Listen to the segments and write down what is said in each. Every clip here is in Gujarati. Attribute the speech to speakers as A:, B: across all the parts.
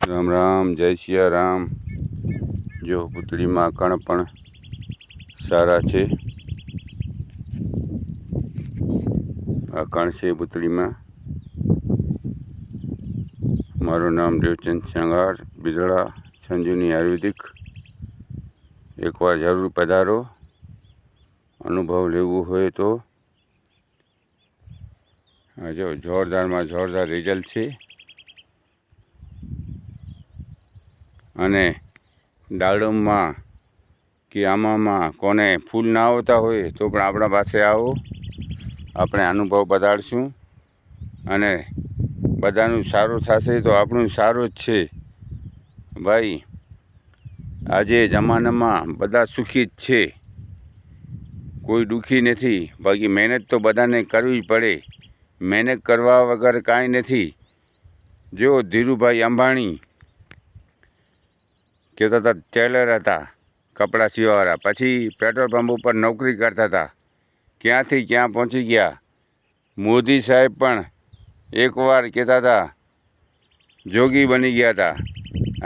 A: રામ રામ, જય સિયા રામ। જો પૂતળીમાં કણ પણ સારા છે। આ કણ છે પૂતળીમાં। મારું નામ દેવચંદ સંઘાર, બિદડા, સંજીવની આયુર્વેદિક। એકવાર જરૂર પધારો, અનુભવ લેવું હોય તો। આ જો જોરદારમાં જોરદાર રિઝલ્ટ છે। અને દાડમમાં કે આમાં કોને ફૂલ ના આવતા હોય તો પણ આપણા પાસે આવો, આપણે અનુભવ બતાડશું। અને બધાનું સારું થશે તો આપણું સારું જ છે ભાઈ। આજે જમાનામાં બધા સુખી જ છે, કોઈ દુઃખી નથી। બાકી મહેનત તો બધાને કરવી પડે, મહેનત કરવા વગર કાંઈ નથી। જો ધીરુભાઈ અંબાણી કહેતા હતા, ટેલર હતા, કપડાં સીવવાવાળા, પછી પેટ્રોલ પંપ ઉપર નોકરી કરતા હતા, ક્યાંથી ક્યાં પહોંચી ગયા। મોદી સાહેબ પણ એકવાર કહેતા હતા જોગી બની ગયા હતા।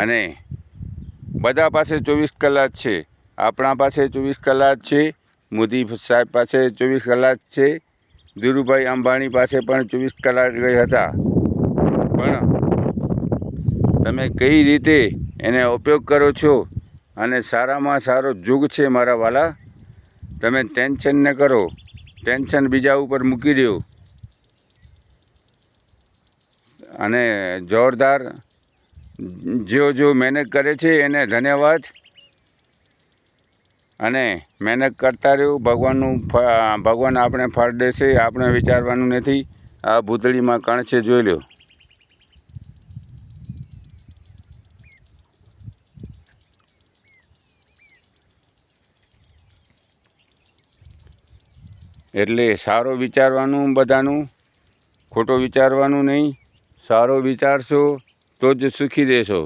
A: અને બધા પાસે 24 કલાક છે, આપણા પાસે 24 કલાક છે, મોદી સાહેબ પાસે 24 કલાક છે, ધીરુભાઈ અંબાણી પાસે પણ 24 કલાક હતા। પણ તમે કઈ રીતે એને ઉપયોગ કરો છો, અને સારામાં સારો યુગ છે મારા વાલા। તમે ટેન્શન ન કરો, ટેન્શન બીજા ઉપર મૂકી દો। અને જોરદાર જો મહેનત કરે છે એને ધન્યવાદ। અને મહેનત કરતા રહ્યું, ભગવાન આપણે ફળ દેશે, આપણે વિચારવાનું નથી। આ ભૂતળીમાં કણ છે, જોઈ લો। એટલે સારું વિચારવાનું, બધાનું ખોટું વિચારવાનું નહીં। સારો વિચારશો તો જ સુખી રહેશો।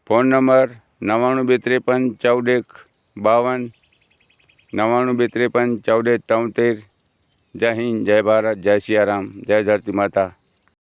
A: Phone number 9923545152, 9923541473। જય હિન્દ, જય ભારત, જય સિયારામ, જય ધરતી માતા।